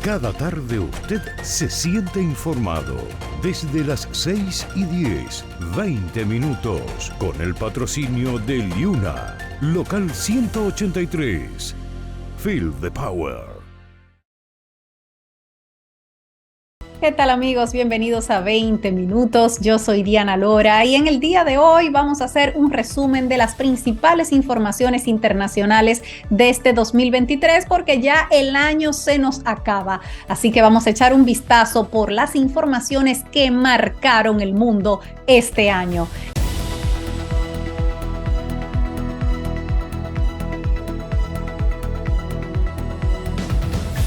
Cada tarde usted se siente informado. Desde las 6:10, 20 minutos, con el patrocinio de Liuna, local 183. Feel the power. ¿Qué tal, amigos? Bienvenidos a 20 minutos. Yo soy Diana Lora y en el día de hoy vamos a hacer un resumen de las principales informaciones internacionales de este 2023 porque ya el año se nos acaba. Así que vamos a echar un vistazo por las informaciones que marcaron el mundo este año.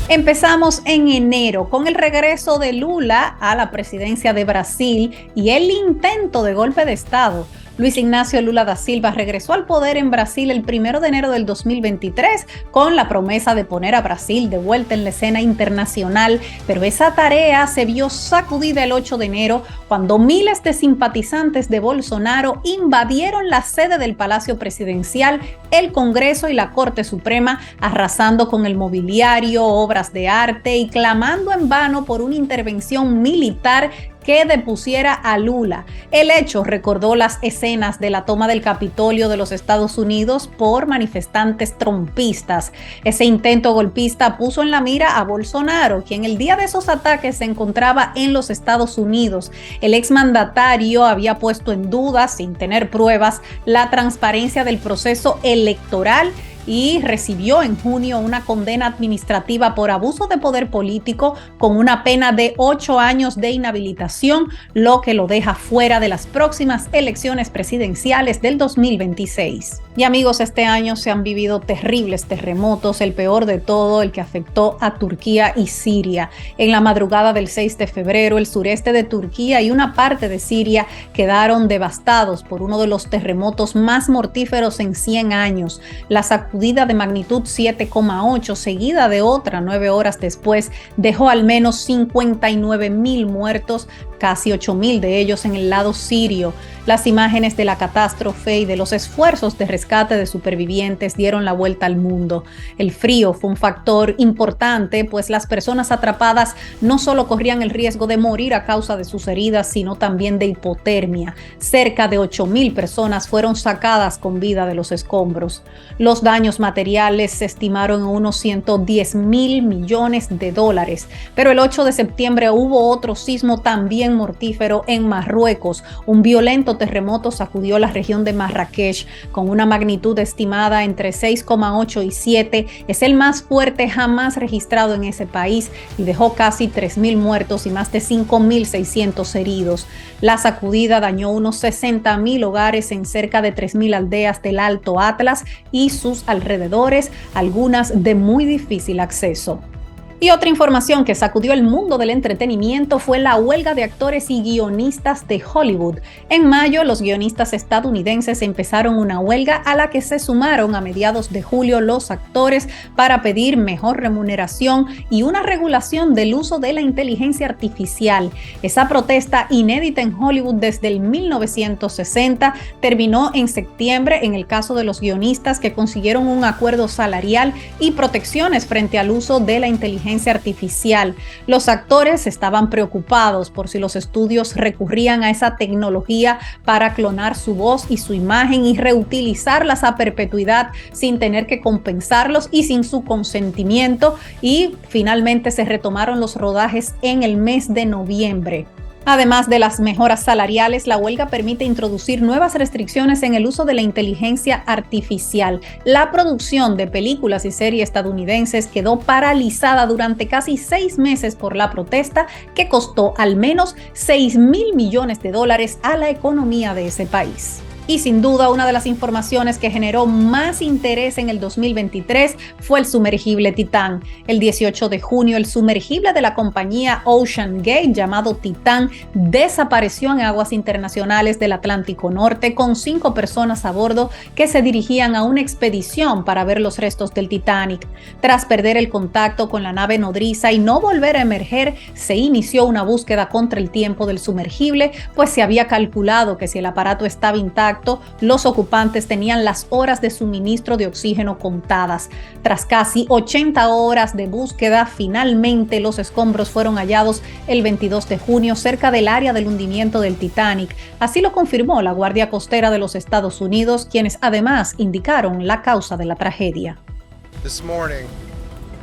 Empezamos en enero con el regreso de Lula a la presidencia de Brasil y el intento de golpe de Estado. Luis Ignacio Lula da Silva regresó al poder en Brasil el 1 de enero del 2023 con la promesa de poner a Brasil de vuelta en la escena internacional, pero esa tarea se vio sacudida el 8 de enero cuando miles de simpatizantes de Bolsonaro invadieron la sede del Palacio Presidencial, el Congreso y la Corte Suprema, arrasando con el mobiliario, obras de arte y clamando en vano por una intervención militar que depusiera a Lula. El hecho recordó las escenas de la toma del Capitolio de los Estados Unidos por manifestantes trumpistas. Ese intento golpista puso en la mira a Bolsonaro, quien el día de esos ataques se encontraba en los Estados Unidos. El exmandatario había puesto en duda, sin tener pruebas, la transparencia del proceso electoral y recibió en junio una condena administrativa por abuso de poder político con una pena de 8 años de inhabilitación, lo que lo deja fuera de las próximas elecciones presidenciales del 2026. Y amigos, este año se han vivido terribles terremotos, el peor de todo, el que afectó a Turquía y Siria. En la madrugada del 6 de febrero, el sureste de Turquía y una parte de Siria quedaron devastados por uno de los terremotos más mortíferos en 100 años. La sacudida de magnitud 7,8, seguida de otra 9 horas después, dejó al menos 59,000 muertos, casi 8,000 de ellos en el lado sirio. Las imágenes de la catástrofe y de los esfuerzos de rescate de supervivientes dieron la vuelta al mundo. El frío fue un factor importante, pues las personas atrapadas no solo corrían el riesgo de morir a causa de sus heridas, sino también de hipotermia. Cerca de 8,000 personas fueron sacadas con vida de los escombros. Los daños materiales se estimaron en unos 110,000 millones de dólares. Pero el 8 de septiembre hubo otro sismo también mortífero en Marruecos. Un violento terremoto sacudió la región de Marrakech con una magnitud estimada entre 6,8 y 7. Es el más fuerte jamás registrado en ese país y dejó casi 3,000 muertos y más de 5,600 heridos. La sacudida dañó unos 60,000 hogares en cerca de 3,000 aldeas del Alto Atlas y sus alrededores, algunas de muy difícil acceso. Y otra información que sacudió el mundo del entretenimiento fue la huelga de actores y guionistas de Hollywood. En mayo, los guionistas estadounidenses empezaron una huelga a la que se sumaron a mediados de julio los actores para pedir mejor remuneración y una regulación del uso de la inteligencia artificial. Esa protesta inédita en Hollywood desde el 1960 terminó en septiembre en el caso de los guionistas que consiguieron un acuerdo salarial y protecciones frente al uso de la inteligencia artificial. Los actores estaban preocupados por si los estudios recurrían a esa tecnología para clonar su voz y su imagen y reutilizarlas a perpetuidad sin tener que compensarlos y sin su consentimiento, y finalmente se retomaron los rodajes en el mes de noviembre. Además de las mejoras salariales, la huelga permite introducir nuevas restricciones en el uso de la inteligencia artificial. La producción de películas y series estadounidenses quedó paralizada durante casi 6 meses por la protesta, que costó al menos $6,000 millones a la economía de ese país. Y sin duda, una de las informaciones que generó más interés en el 2023 fue el sumergible Titán. El 18 de junio, el sumergible de la compañía Ocean Gate, llamado Titán, desapareció en aguas internacionales del Atlántico Norte con 5 personas a bordo que se dirigían a una expedición para ver los restos del Titanic. Tras perder el contacto con la nave nodriza y no volver a emerger, se inició una búsqueda contra el tiempo del sumergible, pues se había calculado que si el aparato estaba intacto, impacto, los ocupantes tenían las horas de suministro de oxígeno contadas. Tras casi 80 horas de búsqueda, finalmente los escombros fueron hallados el 22 de junio cerca del área del hundimiento del Titanic. Así lo confirmó la Guardia Costera de los Estados Unidos, quienes además indicaron la causa de la tragedia. This morning,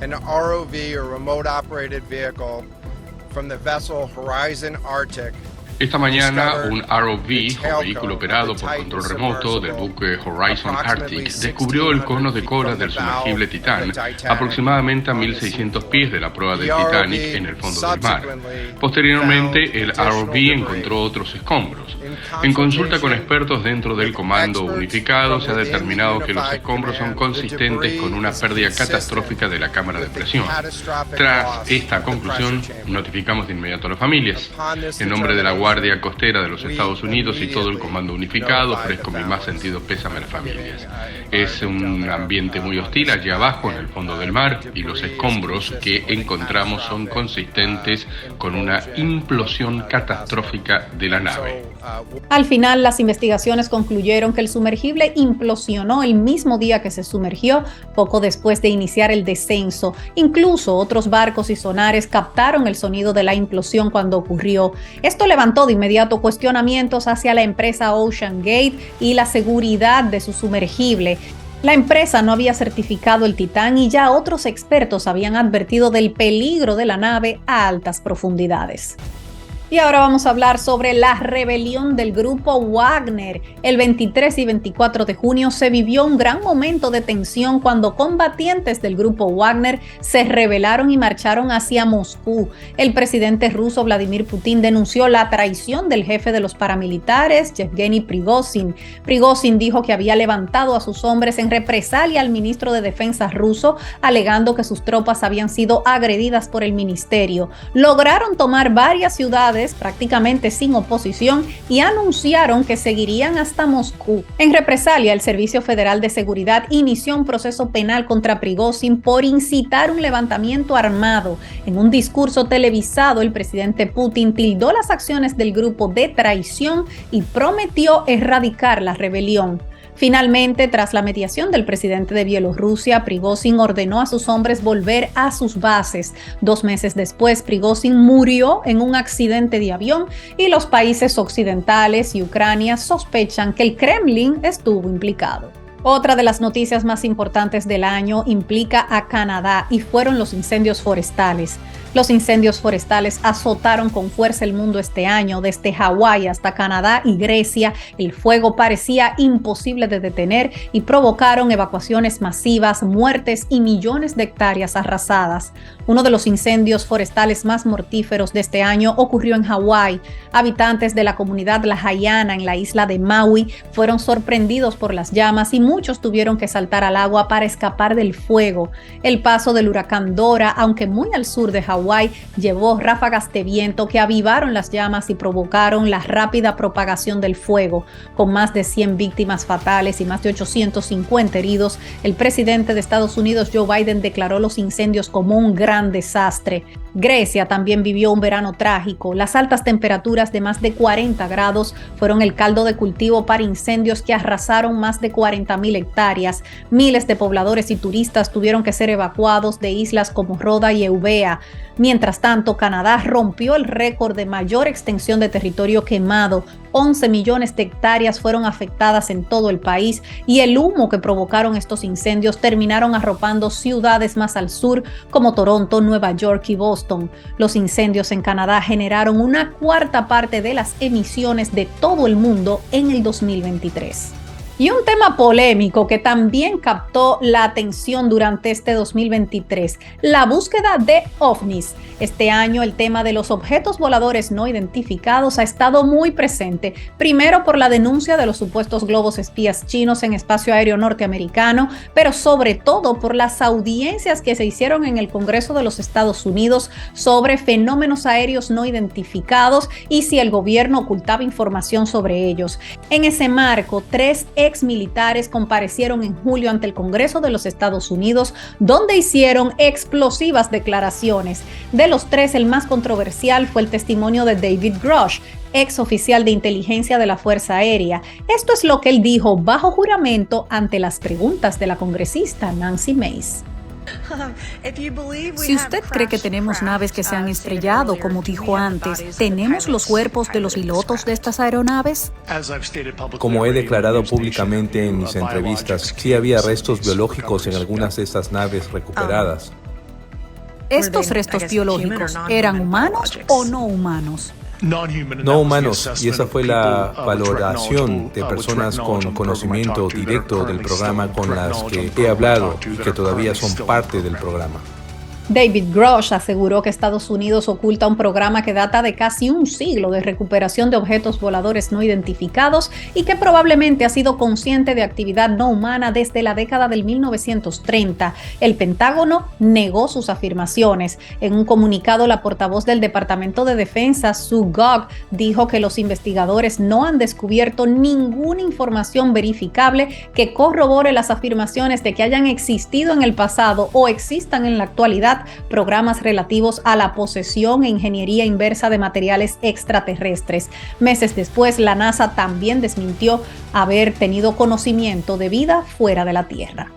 an ROV, or remote operated vehicle, from the vessel Horizon Arctic. Esta mañana, un ROV, o vehículo operado por control remoto del buque Horizon Arctic, descubrió el cono de cola del sumergible Titán, aproximadamente a 1.600 pies de la proa del Titanic en el fondo del mar. Posteriormente, el ROV encontró otros escombros. En consulta con expertos dentro del Comando Unificado, se ha determinado que los escombros son consistentes con una pérdida catastrófica de la cámara de presión. Tras esta conclusión, notificamos de inmediato a las familias. En nombre de la Guardia Costera de los Estados Unidos y todo el Comando Unificado, ofrezco mi más sentido pésame a las familias. Es un ambiente muy hostil allá abajo en el fondo del mar y los escombros que encontramos son consistentes con una implosión catastrófica de la nave. Al final, las investigaciones concluyeron que el sumergible implosionó el mismo día que se sumergió, poco después de iniciar el descenso. Incluso otros barcos y sonares captaron el sonido de la implosión cuando ocurrió. Esto levantó de inmediato cuestionamientos hacia la empresa Ocean Gate y la seguridad de su sumergible. La empresa no había certificado el Titán y ya otros expertos habían advertido del peligro de la nave a altas profundidades. Y ahora vamos a hablar sobre la rebelión del grupo Wagner. El 23 y 24 de junio se vivió un gran momento de tensión cuando combatientes del grupo Wagner se rebelaron y marcharon hacia Moscú. El presidente ruso Vladimir Putin denunció la traición del jefe de los paramilitares, Yevgeny Prigozhin. Prigozhin dijo que había levantado a sus hombres en represalia al ministro de Defensa ruso, alegando que sus tropas habían sido agredidas por el ministerio. Lograron tomar varias ciudades prácticamente sin oposición y anunciaron que seguirían hasta Moscú. En represalia, el Servicio Federal de Seguridad inició un proceso penal contra Prigozhin por incitar un levantamiento armado. En un discurso televisado, el presidente Putin tildó las acciones del grupo de traición y prometió erradicar la rebelión. Finalmente, tras la mediación del presidente de Bielorrusia, Prigozhin ordenó a sus hombres volver a sus bases. 2 meses después, Prigozhin murió en un accidente de avión y los países occidentales y Ucrania sospechan que el Kremlin estuvo implicado. Otra de las noticias más importantes del año implica a Canadá y fueron los incendios forestales. Los incendios forestales azotaron con fuerza el mundo este año, desde Hawái hasta Canadá y Grecia. El fuego parecía imposible de detener y provocaron evacuaciones masivas, muertes y millones de hectáreas arrasadas. Uno de los incendios forestales más mortíferos de este año ocurrió en Hawái. Habitantes de la comunidad lahayana en la isla de Maui fueron sorprendidos por las llamas y muchos tuvieron que saltar al agua para escapar del fuego. El paso del huracán Dora, aunque muy al sur de Hawái, llevó ráfagas de viento que avivaron las llamas y provocaron la rápida propagación del fuego. Con más de 100 víctimas fatales y más de 850 heridos, el presidente de Estados Unidos, Joe Biden, declaró los incendios como un gran desastre. Grecia también vivió un verano trágico. Las altas temperaturas de más de 40 grados fueron el caldo de cultivo para incendios que arrasaron más de 40.000 hectáreas. Miles de pobladores y turistas tuvieron que ser evacuados de islas como Roda y Eubea. Mientras tanto, Canadá rompió el récord de mayor extensión de territorio quemado. 11 millones de hectáreas fueron afectadas en todo el país y el humo que provocaron estos incendios terminaron arropando ciudades más al sur como Toronto, Nueva York y Boston. Los incendios en Canadá generaron una cuarta parte de las emisiones de todo el mundo en el 2023. Y un tema polémico que también captó la atención durante este 2023, la búsqueda de ovnis. Este año el tema de los objetos voladores no identificados ha estado muy presente, primero por la denuncia de los supuestos globos espías chinos en espacio aéreo norteamericano, pero sobre todo por las audiencias que se hicieron en el Congreso de los Estados Unidos sobre fenómenos aéreos no identificados y si el gobierno ocultaba información sobre ellos. En ese marco, 3 exmilitares comparecieron en julio ante el Congreso de los Estados Unidos, donde hicieron explosivas declaraciones. De los tres, el más controversial fue el testimonio de David Grush, ex oficial de inteligencia de la Fuerza Aérea. Esto es lo que él dijo bajo juramento ante las preguntas de la congresista Nancy Mace. Si usted cree que tenemos naves que se han estrellado, como dijo antes, ¿tenemos los cuerpos de los pilotos de estas aeronaves? Como he declarado públicamente en mis entrevistas, sí había restos biológicos en algunas de estas naves recuperadas. ¿Estos restos biológicos eran humanos o no humanos? No humanos, y esa fue la valoración de personas con conocimiento directo del programa con las que he hablado y que todavía son parte del programa. David Grush aseguró que Estados Unidos oculta un programa que data de casi un siglo de recuperación de objetos voladores no identificados y que probablemente ha sido consciente de actividad no humana desde la década del 1930. El Pentágono negó sus afirmaciones. En un comunicado, la portavoz del Departamento de Defensa, Sue Gogg, dijo que los investigadores no han descubierto ninguna información verificable que corrobore las afirmaciones de que hayan existido en el pasado o existan en la actualidad programas relativos a la posesión e ingeniería inversa de materiales extraterrestres. Meses después, la NASA también desmintió haber tenido conocimiento de vida fuera de la Tierra.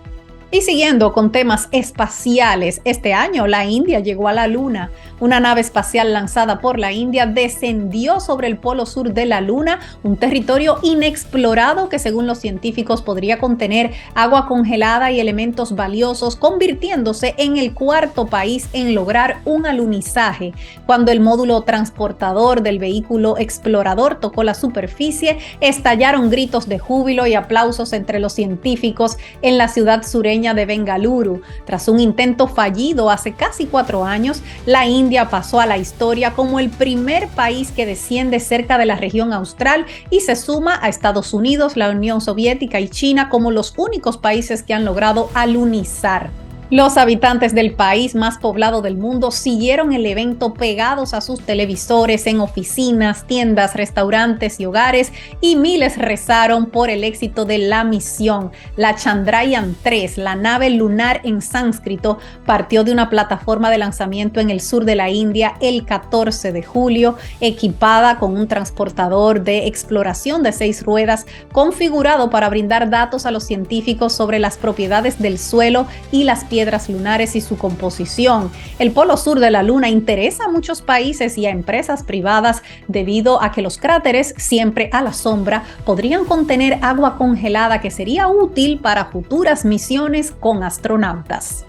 Y siguiendo con temas espaciales, este año la India llegó a la Luna. Una nave espacial lanzada por la India descendió sobre el polo sur de la Luna, un territorio inexplorado que según los científicos podría contener agua congelada y elementos valiosos, convirtiéndose en el cuarto país en lograr un alunizaje. Cuando el módulo transportador del vehículo explorador tocó la superficie, estallaron gritos de júbilo y aplausos entre los científicos en la ciudad sureña de Bengaluru. Tras un intento fallido hace casi 4 años, la India pasó a la historia como el primer país que desciende cerca de la región austral y se suma a Estados Unidos, la Unión Soviética y China como los únicos países que han logrado alunizar. Los habitantes del país más poblado del mundo siguieron el evento pegados a sus televisores en oficinas, tiendas, restaurantes y hogares, y miles rezaron por el éxito de la misión. La Chandrayaan-3, la nave lunar en sánscrito, partió de una plataforma de lanzamiento en el sur de la India el 14 de julio, equipada con un transportador de exploración de 6 ruedas configurado para brindar datos a los científicos sobre las propiedades del suelo y las piedras lunares y su composición. El polo sur de la Luna interesa a muchos países y a empresas privadas debido a que los cráteres, siempre a la sombra, podrían contener agua congelada que sería útil para futuras misiones con astronautas.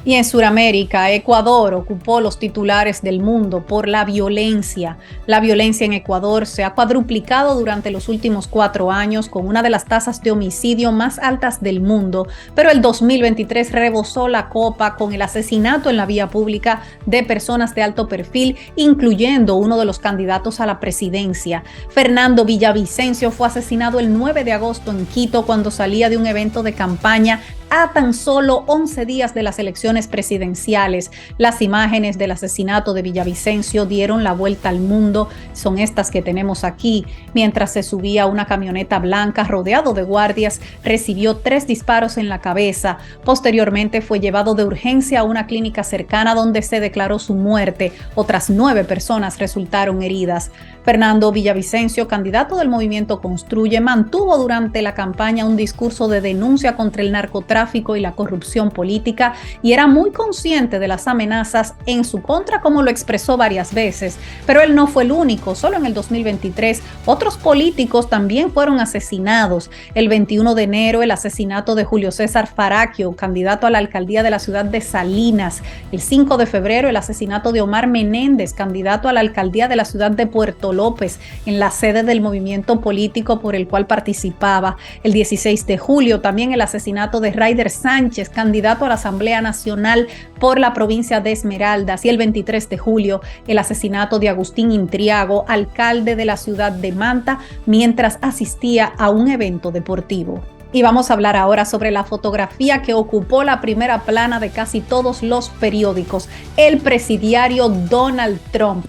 Y en Sudamérica, Ecuador ocupó los titulares del mundo por la violencia. La violencia en Ecuador se ha cuadruplicado durante los últimos 4 años con una de las tasas de homicidio más altas del mundo, pero el 2023 rebosó la copa con el asesinato en la vía pública de personas de alto perfil, incluyendo uno de los candidatos a la presidencia. Fernando Villavicencio fue asesinado el 9 de agosto en Quito cuando salía de un evento de campaña a tan solo 11 días de las elecciones presidenciales. Las imágenes del asesinato de Villavicencio dieron la vuelta al mundo. Son estas que tenemos aquí. Mientras se subía a una camioneta blanca rodeado de guardias, recibió 3 disparos en la cabeza. Posteriormente fue llevado de urgencia a una clínica cercana donde se declaró su muerte. Otras 9 personas resultaron heridas. Fernando Villavicencio, candidato del movimiento Construye, mantuvo durante la campaña un discurso de denuncia contra el narcotráfico y la corrupción política y era muy consciente de las amenazas en su contra, como lo expresó varias veces. Pero él no fue el único. Solo en el 2023 otros políticos también fueron asesinados. El 21 de enero el asesinato de Julio César Faracchio, candidato a la alcaldía de la ciudad de Salinas. El 5 de febrero el asesinato de Omar Menéndez, candidato a la alcaldía de la ciudad de Puerto López, en la sede del movimiento político por el cual participaba. El 16 de julio también el asesinato de Raider Sánchez, candidato a la Asamblea Nacional por la provincia de Esmeraldas, y el 23 de julio el asesinato de Agustín Intriago, alcalde de la ciudad de Manta, mientras asistía a un evento deportivo. Y vamos a hablar ahora sobre la fotografía que ocupó la primera plana de casi todos los periódicos, el presidiario Donald Trump.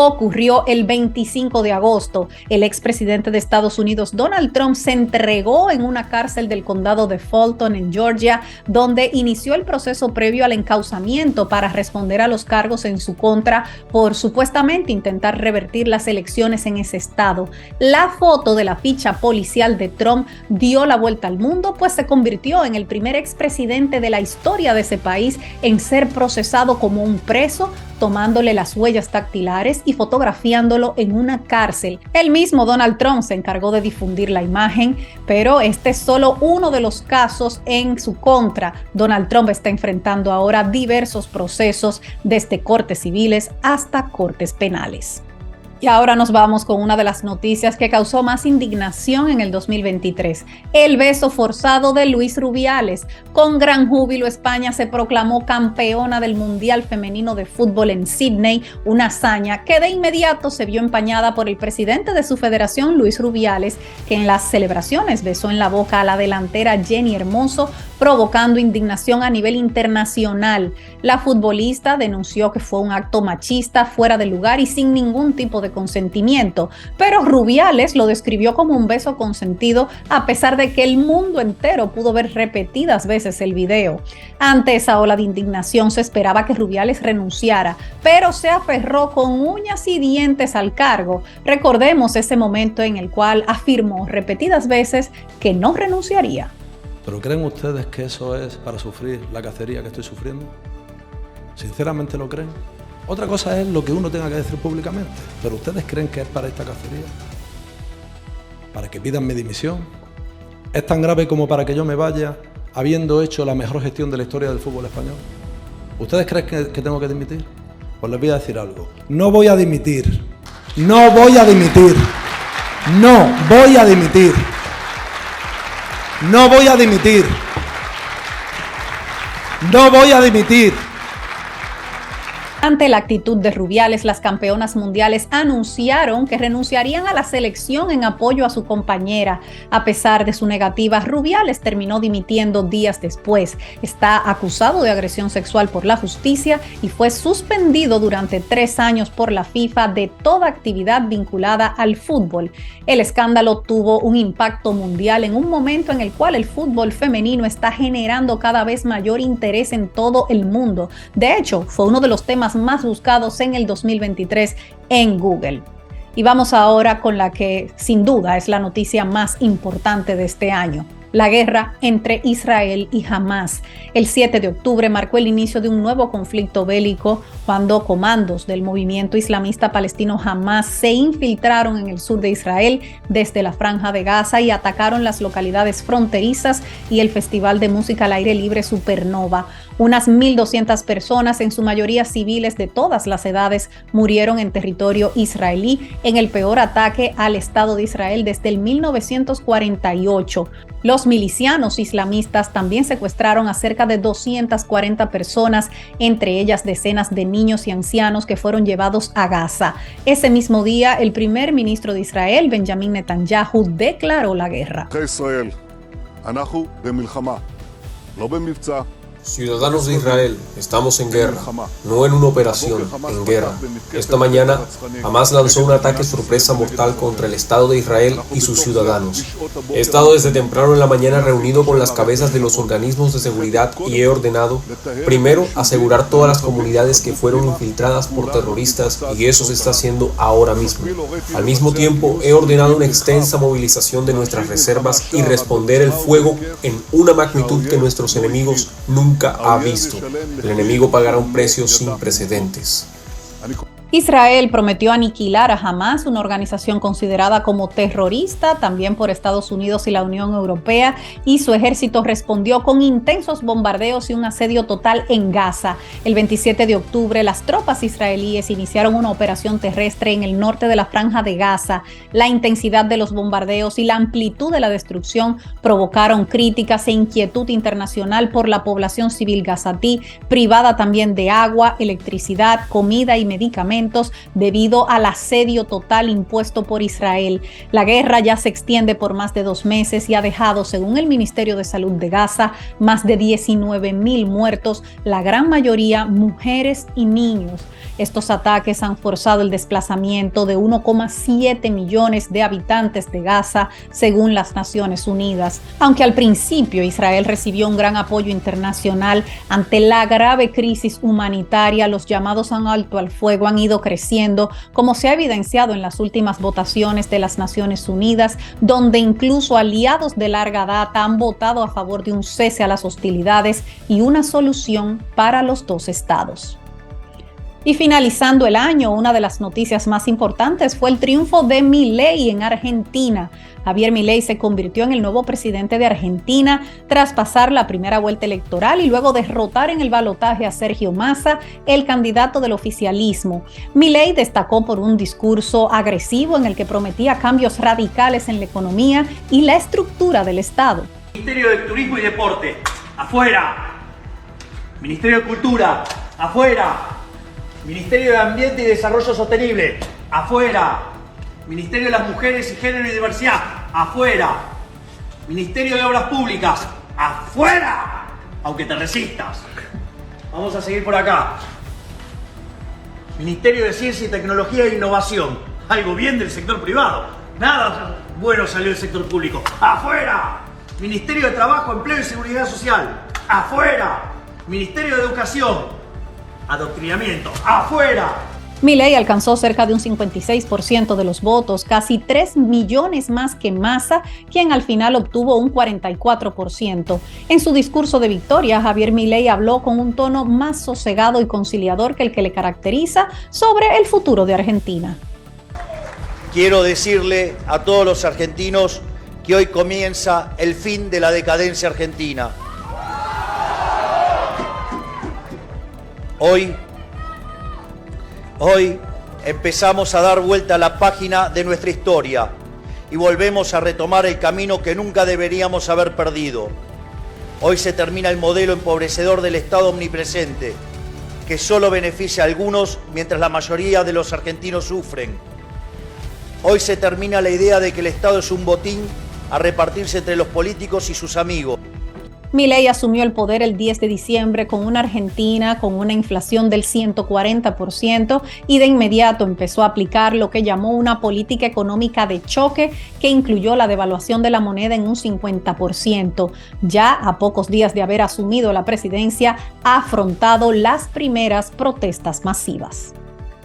ocurrió el 25 de agosto. El expresidente de Estados Unidos, Donald Trump, se entregó en una cárcel del condado de Fulton, en Georgia, donde inició el proceso previo al encauzamiento para responder a los cargos en su contra por supuestamente intentar revertir las elecciones en ese estado. La foto de la ficha policial de Trump dio la vuelta al mundo, pues se convirtió en el primer expresidente de la historia de ese país en ser procesado como un preso, tomándole las huellas dactilares y fotografiándolo en una cárcel. El mismo Donald Trump se encargó de difundir la imagen, pero este es solo uno de los casos en su contra. Donald Trump está enfrentando ahora diversos procesos, desde cortes civiles hasta cortes penales. Y ahora nos vamos con una de las noticias que causó más indignación en el 2023. El beso forzado de Luis Rubiales. Con gran júbilo, España se proclamó campeona del Mundial Femenino de Fútbol en Sydney, una hazaña que de inmediato se vio empañada por el presidente de su federación, Luis Rubiales, que en las celebraciones besó en la boca a la delantera Jenny Hermoso, provocando indignación a nivel internacional. La futbolista denunció que fue un acto machista, fuera de lugar y sin ningún tipo de consentimiento, pero Rubiales lo describió como un beso consentido, a pesar de que el mundo entero pudo ver repetidas veces el video. Ante esa ola de indignación se esperaba que Rubiales renunciara, pero se aferró con uñas y dientes al cargo. Recordemos ese momento en el cual afirmó repetidas veces que no renunciaría. ¿Pero creen ustedes que eso es para sufrir la cacería que estoy sufriendo? ¿Sinceramente lo creen? Otra cosa es lo que uno tenga que decir públicamente, pero ¿ustedes creen que es para esta cacería? ¿Para que pidan mi dimisión? ¿Es tan grave como para que yo me vaya habiendo hecho la mejor gestión de la historia del fútbol español? ¿Ustedes creen que tengo que dimitir? Pues les voy a decir algo. No voy a dimitir. No voy a dimitir. No voy a dimitir. No voy a dimitir. No voy a dimitir. Ante la actitud de Rubiales, las campeonas mundiales anunciaron que renunciarían a la selección en apoyo a su compañera. A pesar de su negativa, Rubiales terminó dimitiendo días después. Está acusado de agresión sexual por la justicia y fue suspendido durante 3 años por la FIFA de toda actividad vinculada al fútbol. El escándalo tuvo un impacto mundial en un momento en el cual el fútbol femenino está generando cada vez mayor interés en todo el mundo. De hecho, fue uno de los temas más buscados en el 2023 en Google. Y vamos ahora con la que sin duda es la noticia más importante de este año: la guerra entre Israel y Hamás. El 7 de octubre marcó el inicio de un nuevo conflicto bélico cuando comandos del movimiento islamista palestino Hamás se infiltraron en el sur de Israel desde la Franja de Gaza y atacaron las localidades fronterizas y el festival de música al aire libre Supernova. Unas 1.200 personas, en su mayoría civiles de todas las edades, murieron en territorio israelí en el peor ataque al Estado de Israel desde el 1948. Los milicianos islamistas también secuestraron a cerca de 240 personas, entre ellas decenas de niños y ancianos que fueron llevados a Gaza. Ese mismo día, el primer ministro de Israel, Benjamin Netanyahu, declaró la guerra. Ciudadanos de Israel, estamos en guerra, no en una operación, en guerra. Esta mañana, Hamás lanzó un ataque sorpresa mortal contra el Estado de Israel y sus ciudadanos. He estado desde temprano en la mañana reunido con las cabezas de los organismos de seguridad y he ordenado, primero, asegurar todas las comunidades que fueron infiltradas por terroristas, y eso se está haciendo ahora mismo. Al mismo tiempo, he ordenado una extensa movilización de nuestras reservas y responder el fuego en una magnitud que nuestros enemigos nunca ha visto. El enemigo pagará un precio sin precedentes. Israel prometió aniquilar a Hamás, una organización considerada como terrorista también por Estados Unidos y la Unión Europea, y su ejército respondió con intensos bombardeos y un asedio total en Gaza. El 27 de octubre, las tropas israelíes iniciaron una operación terrestre en el norte de la Franja de Gaza. La intensidad de los bombardeos y la amplitud de la destrucción provocaron críticas e inquietud internacional por la población civil gazatí, privada también de agua, electricidad, comida y medicamentos, medicamentos debido al asedio total impuesto por Israel. La guerra ya se extiende por más de 2 meses y ha dejado, según el Ministerio de Salud de Gaza, más de 19,000 muertos, la gran mayoría mujeres y niños. Estos ataques han forzado el desplazamiento de 1,7 millones de habitantes de Gaza, según las Naciones Unidas. Aunque al principio Israel recibió un gran apoyo internacional, ante la grave crisis humanitaria, los llamados a un alto al fuego han ido creciendo, como se ha evidenciado en las últimas votaciones de las Naciones Unidas, donde incluso aliados de larga data han votado a favor de un cese a las hostilidades y una solución para los 2 estados. Y finalizando el año, una de las noticias más importantes fue el triunfo de Milei en Argentina. Javier Milei se convirtió en el nuevo presidente de Argentina tras pasar la primera vuelta electoral y luego derrotar en el balotaje a Sergio Massa, el candidato del oficialismo. Milei destacó por un discurso agresivo en el que prometía cambios radicales en la economía y la estructura del Estado. Ministerio de Turismo y Deporte, afuera. Ministerio de Cultura, afuera. Ministerio de Ambiente y Desarrollo Sostenible, afuera. Ministerio de las Mujeres y Género y Diversidad, afuera. Ministerio de Obras Públicas, afuera. Aunque te resistas. Vamos a seguir por acá. Ministerio de Ciencia y Tecnología e Innovación, algo bien del sector privado. Nada bueno salió del sector público, afuera. Ministerio de Trabajo, Empleo y Seguridad Social, afuera. Ministerio de Educación, adoctrinamiento, afuera. Milei alcanzó cerca de un 56% de los votos, casi 3 millones más que Massa, quien al final obtuvo un 44%. En su discurso de victoria, Javier Milei habló con un tono más sosegado y conciliador que el que le caracteriza sobre el futuro de Argentina. Quiero decirle a todos los argentinos que hoy comienza el fin de la decadencia argentina. Hoy empezamos a dar vuelta a la página de nuestra historia y volvemos a retomar el camino que nunca deberíamos haber perdido. Hoy se termina el modelo empobrecedor del Estado omnipresente, que solo beneficia a algunos mientras la mayoría de los argentinos sufren. Hoy se termina la idea de que el Estado es un botín a repartirse entre los políticos y sus amigos. Milei asumió el poder el 10 de diciembre con una Argentina con una inflación del 140% y de inmediato empezó a aplicar lo que llamó una política económica de choque que incluyó la devaluación de la moneda en un 50%. Ya a pocos días de haber asumido la presidencia, ha afrontado las primeras protestas masivas.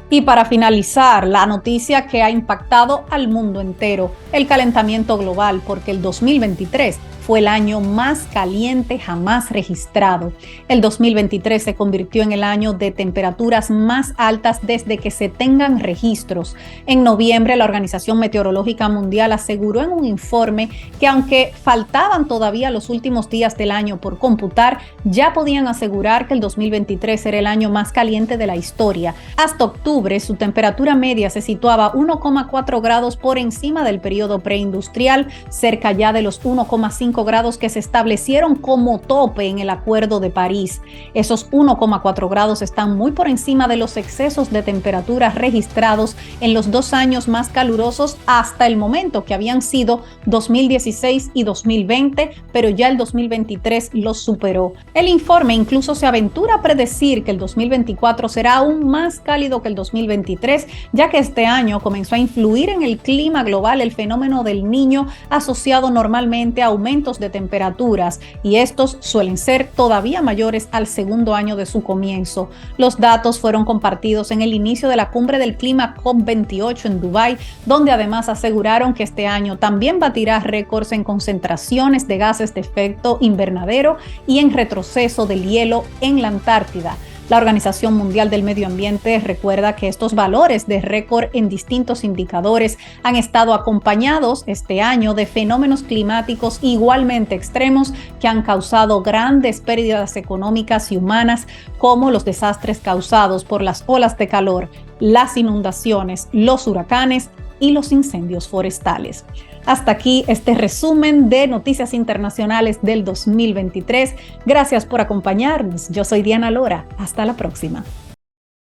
Y para finalizar, la noticia que ha impactado al mundo entero, el calentamiento global, porque el 2023 fue el año más caliente jamás registrado. El 2023 se convirtió en el año de temperaturas más altas desde que se tengan registros. En noviembre, la Organización Meteorológica Mundial aseguró en un informe que aunque faltaban todavía los últimos días del año por computar, ya podían asegurar que el 2023 era el año más caliente de la historia. Hasta octubre, su temperatura media se situaba 1,4 grados por encima del periodo preindustrial, cerca ya de los 1,5 grados que se establecieron como tope en el Acuerdo de París. Esos 1,4 grados están muy por encima de los excesos de temperatura registrados en los 2 años más calurosos hasta el momento, que habían sido 2016 y 2020, pero ya el 2023 los superó. El informe incluso se aventura a predecir que el 2024 será aún más cálido que el 2023, ya que este año comenzó a influir en el clima global el fenómeno del Niño, asociado normalmente a aumentos de temperaturas, y estos suelen ser todavía mayores al segundo año de su comienzo. Los datos fueron compartidos en el inicio de la cumbre del clima COP28 en Dubái, donde además aseguraron que este año también batirá récords en concentraciones de gases de efecto invernadero y en retroceso del hielo en la Antártida. La Organización Mundial del Medio Ambiente recuerda que estos valores de récord en distintos indicadores han estado acompañados este año de fenómenos climáticos igualmente extremos que han causado grandes pérdidas económicas y humanas, como los desastres causados por las olas de calor, las inundaciones, los huracanes y los incendios forestales. Hasta aquí este resumen de noticias internacionales del 2023. Gracias por acompañarnos. Yo soy Diana Lora. Hasta la próxima.